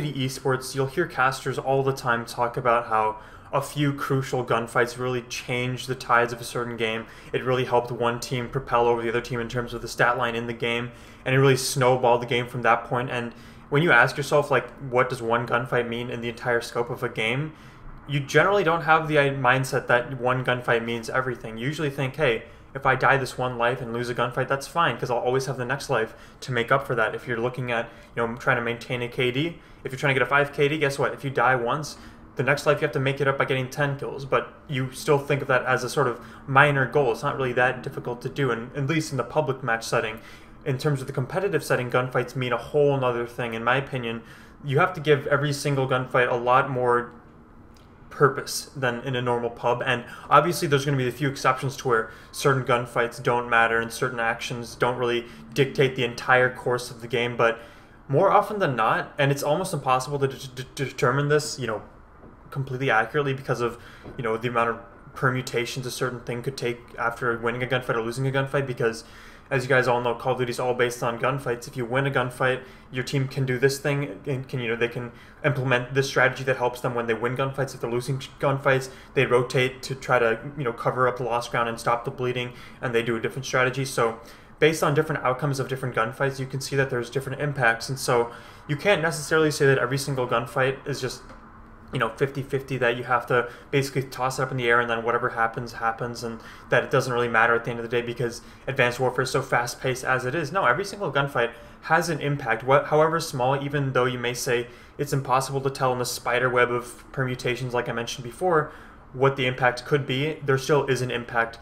Duty esports, you'll hear casters all the time talk about how a few crucial gunfights really changed the tides of a certain game. It really helped one team propel over the other team in terms of the stat line in the game, and it really snowballed the game from that point. And when you ask yourself, like, what does one gunfight mean in the entire scope of a game, you generally don't have the mindset that one gunfight means everything. You usually think, hey, if I die this one life and lose a gunfight, that's fine, because I'll always have the next life to make up for that. If you're looking at, trying to maintain a KD, if you're trying to get a 5 KD, guess what? If you die once, the next life you have to make it up by getting 10 kills, but you still think of that as a sort of minor goal. It's not really that difficult to do, and at least in the public match setting. In terms of the competitive setting, gunfights mean a whole other thing. In my opinion, you have to give every single gunfight a lot more purpose than in a normal pub, and obviously there's going to be a few exceptions to where certain gunfights don't matter and certain actions don't really dictate the entire course of the game, but more often than not, and it's almost impossible to determine this, completely accurately because of, the amount of permutations a certain thing could take after winning a gunfight or losing a gunfight, because as you guys all know, Call of Duty is all based on gunfights. If you win a gunfight, your team can do this thing, and they can implement this strategy that helps them when they win gunfights. If they're losing gunfights, they rotate to try to cover up the lost ground and stop the bleeding, and they do a different strategy. So based on different outcomes of different gunfights, you can see that there's different impacts, and so you can't necessarily say that every single gunfight is just 50-50, that you have to basically toss it up in the air and then whatever happens, happens, and that it doesn't really matter at the end of the day because Advanced Warfare is so fast-paced as it is. No, every single gunfight has an impact, however small, even though you may say it's impossible to tell in the spider web of permutations like I mentioned before what the impact could be. There still is an impact,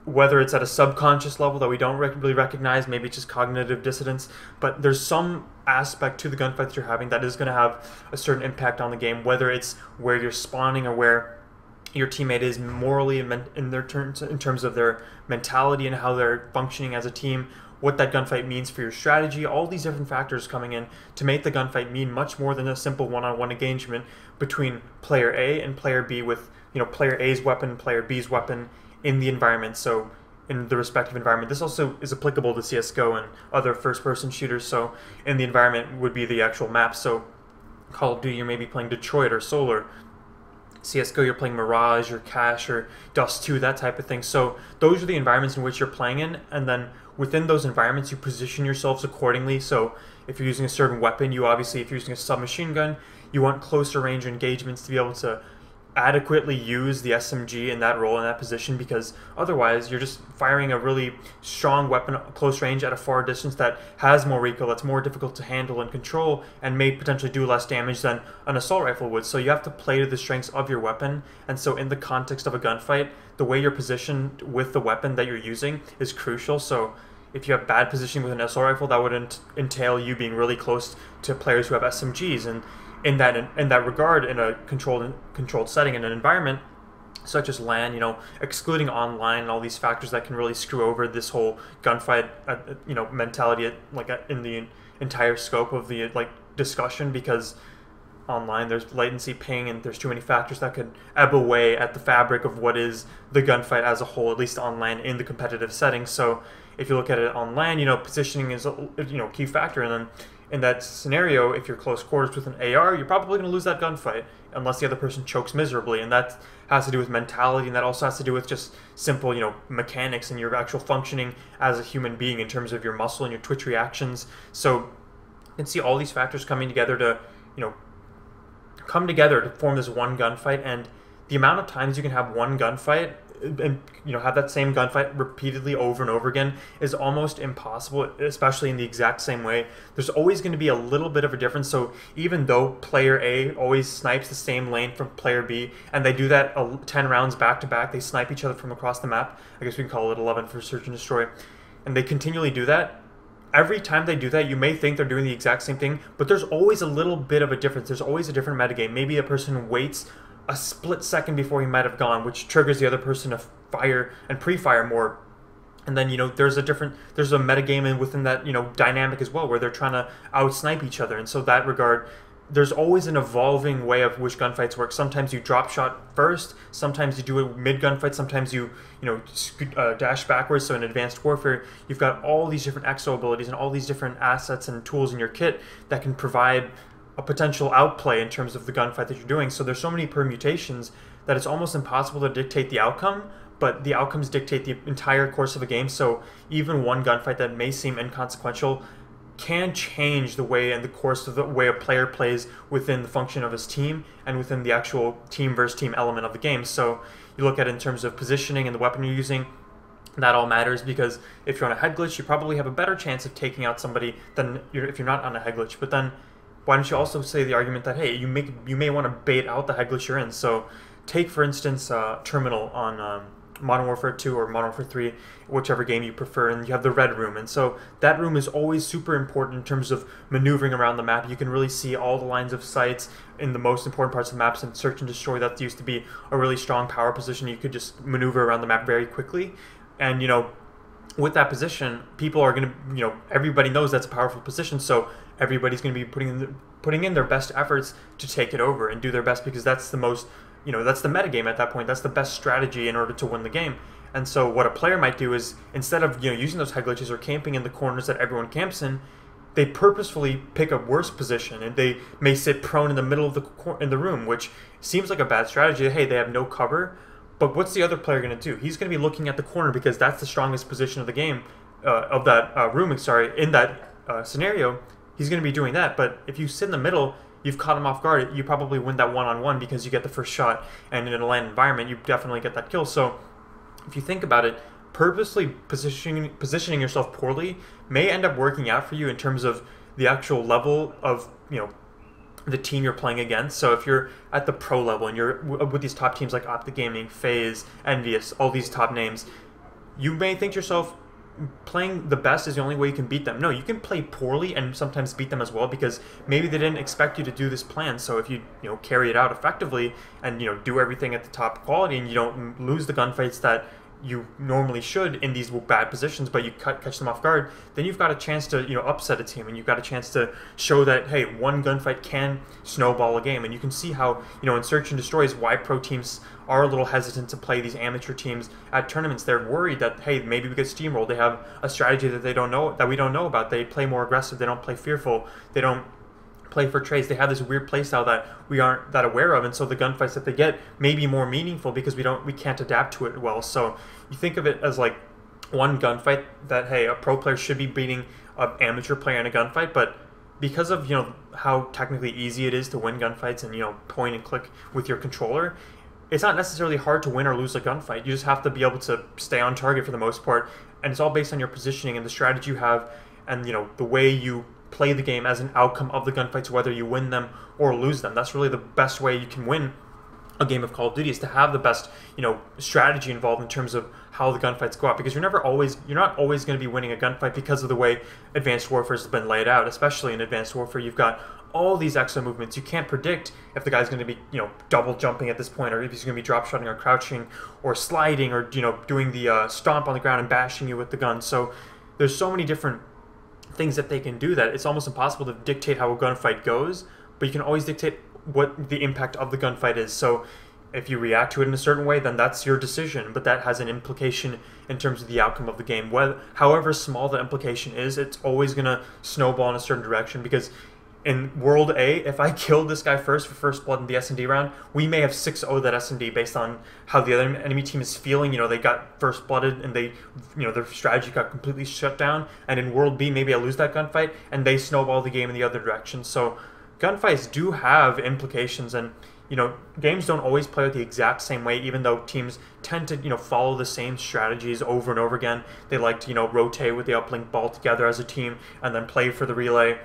whether it's at a subconscious level that we don't really recognize, maybe it's just cognitive dissonance, but there's some aspect to the gunfight that you're having that is going to have a certain impact on the game, whether it's where you're spawning or where your teammate is morally in terms of their mentality and how they're functioning as a team, what that gunfight means for your strategy, all these different factors coming in to make the gunfight mean much more than a simple one-on-one engagement between player A and player B with, player A's weapon, player B's weapon in the environment, so in the respective environment. This also is applicable to CSGO and other first-person shooters, so in the environment would be the actual map. So Call of Duty, you're maybe playing Detroit or Solar. CSGO, you're playing Mirage or Cache or Dust 2, that type of thing. So those are the environments in which you're playing in, and then within those environments you position yourselves accordingly. So if you're using a certain weapon, you obviously, if you're using a submachine gun, you want closer range engagements to be able to adequately use the SMG in that role, in that position, because otherwise you're just firing a really strong weapon at close range at a far distance that has more recoil, that's more difficult to handle and control, and may potentially do less damage than an assault rifle would. So you have to play to the strengths of your weapon, and so in the context of a gunfight, the way you're positioned with the weapon that you're using is crucial. So if you have bad positioning with an assault rifle, that would entail you being really close to players who have SMGs, and in that regard, in a controlled setting, in an environment such as LAN, excluding online and all these factors that can really screw over this whole gunfight, mentality, in the entire scope of the discussion, because online there's latency, ping, and there's too many factors that could ebb away at the fabric of what is the gunfight as a whole, at least online in the competitive setting. So if you look at it online, positioning is a key factor, and then in that scenario, if you're close quarters with an AR, you're probably going to lose that gunfight unless the other person chokes miserably, and that has to do with mentality, and that also has to do with just simple, mechanics and your actual functioning as a human being in terms of your muscle and your twitch reactions. So you can see all these factors coming together to, form this one gunfight, and the amount of times you can have one gunfight and have that same gunfight repeatedly over and over again is almost impossible, especially in the exact same way. There's always going to be a little bit of a difference. So even though player A always snipes the same lane from player B, and they do that 10 rounds back to back, they snipe each other from across the map, I guess we can call it 11 for search and destroy, and they continually do that, every time they do that, you may think they're doing the exact same thing, but there's always a little bit of a difference. There's always a different metagame. Maybe a person waits a split second before he might have gone, which triggers the other person to fire and pre-fire more. And then, there's a metagame within that, dynamic as well, where they're trying to out-snipe each other. And so that regard, there's always an evolving way of which gunfights work. Sometimes you drop shot first, sometimes you do a mid-gunfight, sometimes you, dash backwards. So in Advanced Warfare, you've got all these different exo abilities and all these different assets and tools in your kit that can provide a potential outplay in terms of the gunfight that you're doing. So there's so many permutations that it's almost impossible to dictate the outcome, but the outcomes dictate the entire course of a game. So even one gunfight that may seem inconsequential can change the way and the course of the way a player plays within the function of his team and within the actual team versus team element of the game. So you look at it in terms of positioning and the weapon you're using. That all matters, because if you're on a head glitch, you probably have a better chance of taking out somebody than if you're not on a head glitch. But then why don't you also say the argument that, hey, you may want to bait out the head glitch you're in. So take, for instance, Terminal on Modern Warfare 2 or Modern Warfare 3, whichever game you prefer, and you have the red room. And so that room is always super important in terms of maneuvering around the map. You can really see all the lines of sights in the most important parts of the maps, and Search and Destroy, that used to be a really strong power position. You could just maneuver around the map very quickly. And, you know, with that position, people are going to, you know, everybody knows that's a powerful position, so everybody's going to be putting in their best efforts to take it over and do their best, because that's the most, you know, that's the metagame at that point. That's the best strategy in order to win the game. And so what a player might do is, instead of, you know, using those head glitches or camping in the corners that everyone camps in, they purposefully pick a worse position, and they may sit prone in the middle of the room, which seems like a bad strategy. Hey, they have no cover. But what's the other player going to do? He's going to be looking at the corner, because that's the strongest position of the game, of that room, sorry, in that scenario. He's going to be doing that. But if you sit in the middle, you've caught him off guard. You probably win that one-on-one because you get the first shot, and in a land environment, you definitely get that kill. So if you think about it, purposely positioning yourself poorly may end up working out for you in terms of the actual level of, you know, the team you're playing against. So if you're at the pro level and you're with these top teams like Optic Gaming, FaZe, Envious, all these top names, you may think to yourself, playing the best is the only way you can beat them. No, you can play poorly and sometimes beat them as well, because maybe they didn't expect you to do this plan. So if you know, carry it out effectively and, you know, do everything at the top quality, and you don't lose the gunfights that you normally should in these bad positions, but you catch them off guard, then you've got a chance to, you know, upset a team, and you've got a chance to show that, hey, one gunfight can snowball a game. And you can see how, you know, in Search and Destroy is why pro teams are a little hesitant to play these amateur teams at tournaments. They're worried that, hey, maybe we get steamrolled. They have a strategy that we don't know about. They play more aggressive. They don't play fearful. They don't play for trades. They have this weird playstyle that we aren't that aware of, and so the gunfights that they get may be more meaningful because we can't adapt to it well. So you think of it as like one gunfight that, hey, a pro player should be beating an amateur player in a gunfight, but because of, you know, how technically easy it is to win gunfights and, you know, point and click with your controller, it's not necessarily hard to win or lose a gunfight. You just have to be able to stay on target for the most part, and it's all based on your positioning and the strategy you have, and, you know, the way you play the game as an outcome of the gunfights, whether you win them or lose them. That's really the best way you can win a game of Call of Duty, is to have the best, you know, strategy involved in terms of how the gunfights go out, because you're not always going to be winning a gunfight because of the way Advanced Warfare has been laid out. Especially in Advanced Warfare, you've got all these extra movements. You can't predict if the guy's going to be, you know, double jumping at this point, or if he's going to be drop shotting or crouching or sliding, or, you know, doing the stomp on the ground and bashing you with the gun. So there's so many different things that they can do that it's almost impossible to dictate how a gunfight goes, but you can always dictate what the impact of the gunfight is. So if you react to it in a certain way, then that's your decision, but that has an implication in terms of the outcome of the game. However small the implication is, it's always going to snowball in a certain direction, because in World A, if I killed this guy first for first blood in the S&D round, we may have 6-0 that S&D based on how the other enemy team is feeling. You know, they got first blooded and they, you know, their strategy got completely shut down. And in World B, maybe I lose that gunfight and they snowball the game in the other direction. So gunfights do have implications, and, you know, games don't always play out the exact same way, even though teams tend to, you know, follow the same strategies over and over again. They like to, you know, rotate with the uplink ball together as a team and then play for the relay.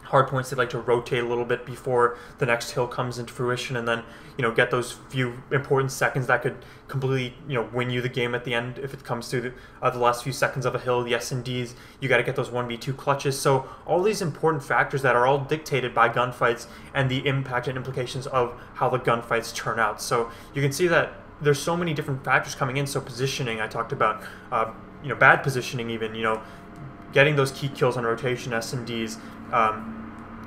Hardpoints, they like to rotate a little bit before the next hill comes into fruition, and then, you know, get those few important seconds that could completely, you know, win you the game at the end. If it comes to the last few seconds of a hill, the S&Ds, you got to get those 1v2 clutches. So all these important factors that are all dictated by gunfights and the impact and implications of how the gunfights turn out. So you can see that there's so many different factors coming in. So positioning, I talked about, you know, bad positioning even, you know, getting those key kills on rotation, S&Ds,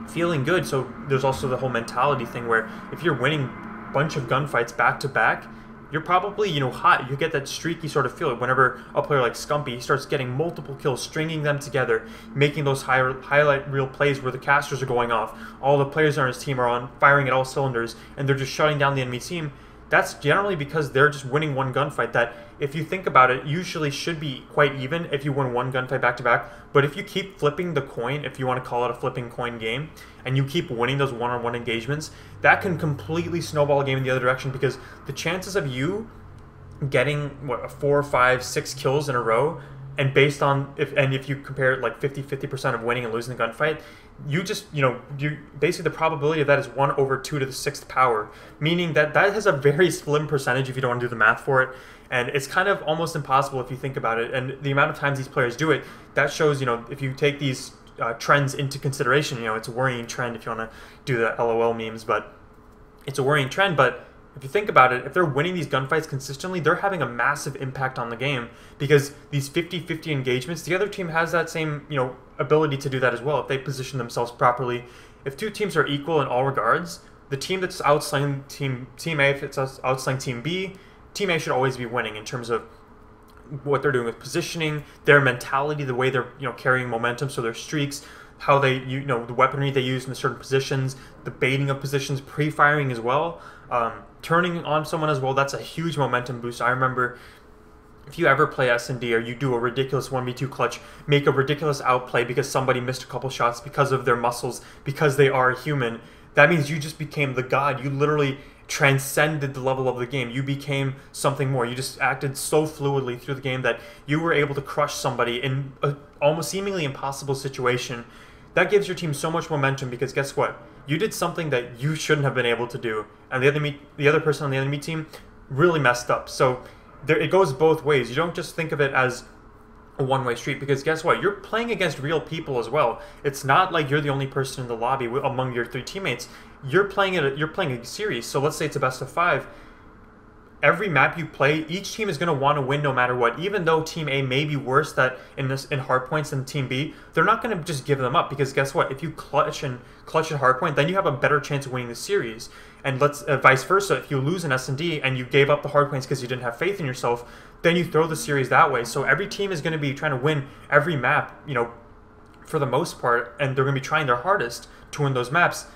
feeling good. So there's also the whole mentality thing where if you're winning a bunch of gunfights back to back, you're probably, hot. You get that streaky sort of feel whenever a player like Scumpy starts getting multiple kills, stringing them together, making those highlight reel plays where the casters are going off. All the players on his team are on firing at all cylinders, and they're just shutting down the enemy team. That's generally because they're just winning one gunfight that, if you think about it, usually should be quite even if you win one gunfight back-to-back. But if you keep flipping the coin, if you want to call it a flipping coin game, and you keep winning those one-on-one engagements, that can completely snowball a game in the other direction, because the chances of you getting, 4, 5, 6 kills in a row, and based on, if you compare it like 50% of winning and losing the gunfight, you just, you basically, the probability of that is 1 over 2 to the 6th power, meaning that has a very slim percentage if you don't want to do the math for it, and it's kind of almost impossible if you think about it. And the amount of times these players do it, that shows, if you take these trends into consideration, it's a worrying trend if you want to do the LOL memes, but it's a worrying trend. But if you think about it, if they're winning these gunfights consistently, they're having a massive impact on the game, because these 50-50 engagements, the other team has that same, ability to do that as well if they position themselves properly. If two teams are equal in all regards, the team that's outslaying team A, if it's outslaying team B, team A should always be winning in terms of what they're doing with positioning, their mentality, the way they're carrying momentum, so their streaks, how they the weaponry they use in certain positions, the baiting of positions, pre-firing as well, turning on someone as well. That's a huge momentum boost. I remember, if you ever play S&D or you do a ridiculous 1v2 clutch, make a ridiculous outplay because somebody missed a couple shots because of their muscles, because they are human, that means you just became the god. You literally transcended the level of the game. You became something more. You just acted so fluidly through the game that you were able to crush somebody in an almost seemingly impossible situation. That gives your team so much momentum, because guess what? You did something that you shouldn't have been able to do, and the other person on the enemy team really messed up. So it goes both ways. You don't just think of it as a one-way street, because guess what? You're playing against real people as well. It's not like you're the only person in the lobby among your 3 teammates. You're playing a series. So let's say it's a best of 5. Every map you play, each team is going to want to win no matter what. Even though Team A may be worse in hardpoints than Team B, they're not going to just give them up, because guess what? If you clutch at hardpoint, then you have a better chance of winning the series. And vice versa, if you lose in S&D and you gave up the hardpoints because you didn't have faith in yourself, then you throw the series that way. So every team is going to be trying to win every map, for the most part, and they're going to be trying their hardest to win those maps.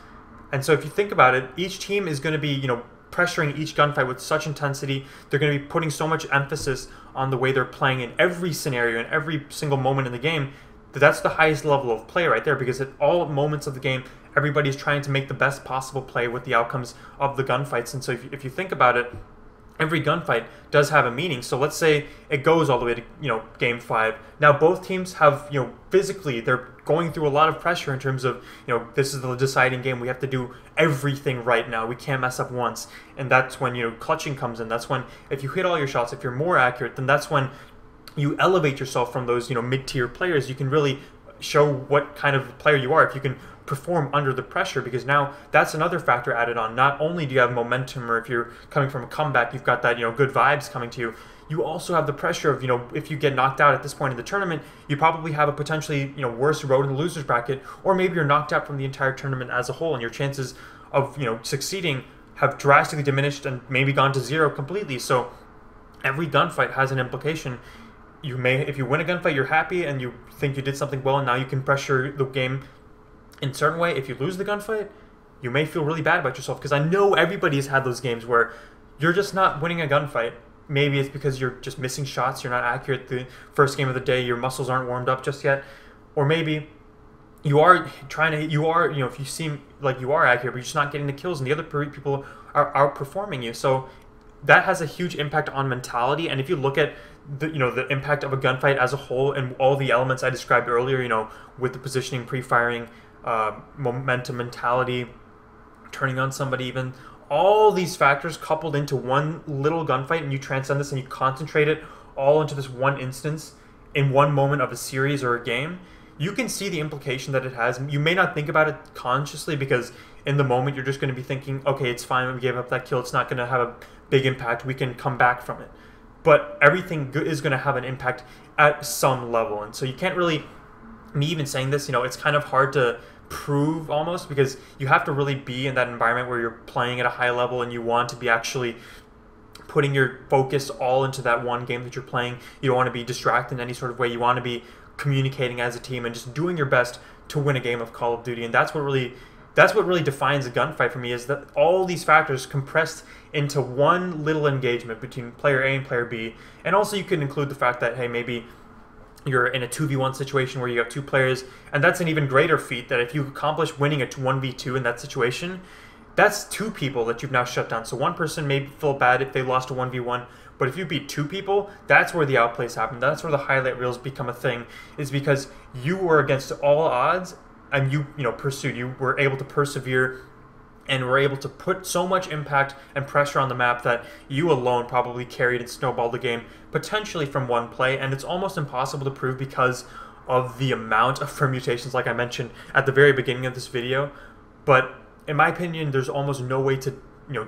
And so if you think about it, each team is going to be, pressuring each gunfight with such intensity. They're going to be putting so much emphasis on the way they're playing in every scenario, in every single moment in the game, that's the highest level of play right there, because at all moments of the game, everybody's trying to make the best possible play with the outcomes of the gunfights. And so if you think about it, every gunfight does have a meaning. So let's say it goes all the way to game 5. Now both teams have physically, they're going through a lot of pressure in terms of this is the deciding game. We have to do everything right now. We can't mess up once. And that's when clutching comes in. That's when, if you hit all your shots, if you're more accurate, then that's when you elevate yourself from those mid-tier players. You can really show what kind of player you are if you can perform under the pressure, because now that's another factor added on. Not only do you have momentum, or if you're coming from a comeback, you've got that good vibes coming to you. You also have the pressure of if you get knocked out at this point in the tournament, you probably have a potentially worse road in the losers bracket, or maybe you're knocked out from the entire tournament as a whole, and your chances of succeeding have drastically diminished and maybe gone to 0 completely. So every gunfight has an implication. If you win a gunfight, you're happy and you think you did something well, and now you can pressure the game in a certain way. If you lose the gunfight, you may feel really bad about yourself, because I know everybody's had those games where you're just not winning a gunfight. Maybe it's because you're just missing shots, you're not accurate the first game of the day, your muscles aren't warmed up just yet, or maybe you are if you seem like you are accurate, but you're just not getting the kills, and the other people are outperforming you. So that has a huge impact on mentality. And if you look at the impact of a gunfight as a whole, and all the elements I described earlier, with the positioning, pre-firing, momentum, mentality, turning on somebody, even all these factors coupled into one little gunfight, and you transcend this and you concentrate it all into this one instance in one moment of a series or a game, you can see the implication that it has. You may not think about it consciously, because in the moment you're just going to be thinking, okay, it's fine, we gave up that kill, it's not going to have a big impact, we can come back from it. But everything is going to have an impact at some level. And so you can't really, me even saying this, it's kind of hard to prove almost, because you have to really be in that environment where you're playing at a high level and you want to be actually putting your focus all into that one game that you're playing. You don't want to be distracted in any sort of way. You want to be communicating as a team and just doing your best to win a game of Call of Duty. And that's what really defines a gunfight for me, is that all these factors compressed into one little engagement between player A and player B. And also you can include the fact that, hey, maybe you're in a 2v1 situation where you have two players, and that's an even greater feat, that if you accomplish winning a 1v2 in that situation, that's two people that you've now shut down. So one person may feel bad if they lost a 1v1, but if you beat two people, that's where the outplays happen. That's where the highlight reels become a thing, is because you were against all odds, and you were able to persevere, and were able to put so much impact and pressure on the map that you alone probably carried and snowballed the game, potentially from one play. And it's almost impossible to prove because of the amount of permutations, like I mentioned at the very beginning of this video. But in my opinion, there's almost no way to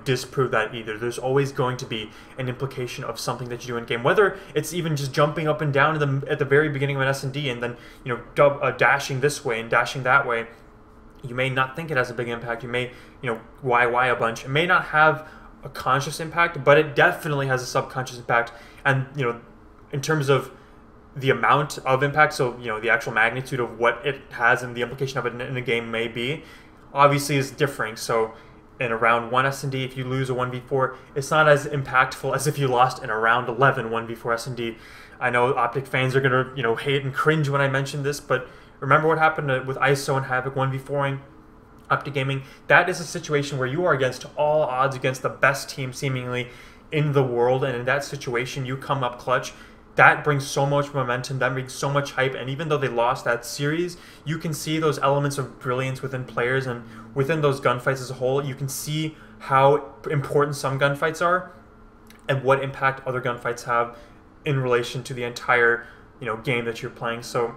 disprove that either. There's always going to be an implication of something that you do in game, whether it's even just jumping up and down at the very beginning of an S&D and then dashing this way and dashing that way. You may not think it has a big impact. You may YY a bunch. It may not have a conscious impact, but it definitely has a subconscious impact. And in terms of the amount of impact, so the actual magnitude of what it has and the implication of it in a game may be, obviously is differing. So in a round 1 S&D, if you lose a 1v4, it's not as impactful as if you lost in a round 11 1v4 S&D. I know Optic fans are gonna hate and cringe when I mention this, but remember what happened with ISO and Havoc 1v4ing Optic Gaming. That is a situation where you are against all odds, against the best team seemingly in the world, and in that situation you come up clutch. That brings so much momentum, that brings so much hype, and even though they lost that series, you can see those elements of brilliance within players and within those gunfights as a whole. You can see how important some gunfights are and what impact other gunfights have in relation to the entire game that you're playing. So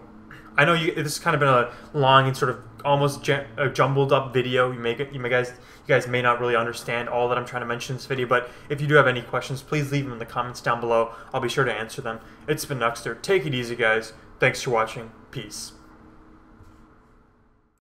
I know this has kind of been a long and sort of almost jumbled up video. You guys may not really understand all that I'm trying to mention in this video, but if you do have any questions, please leave them in the comments down below. I'll be sure to answer them. It's been Nuxter. Take it easy, guys. Thanks for watching. Peace.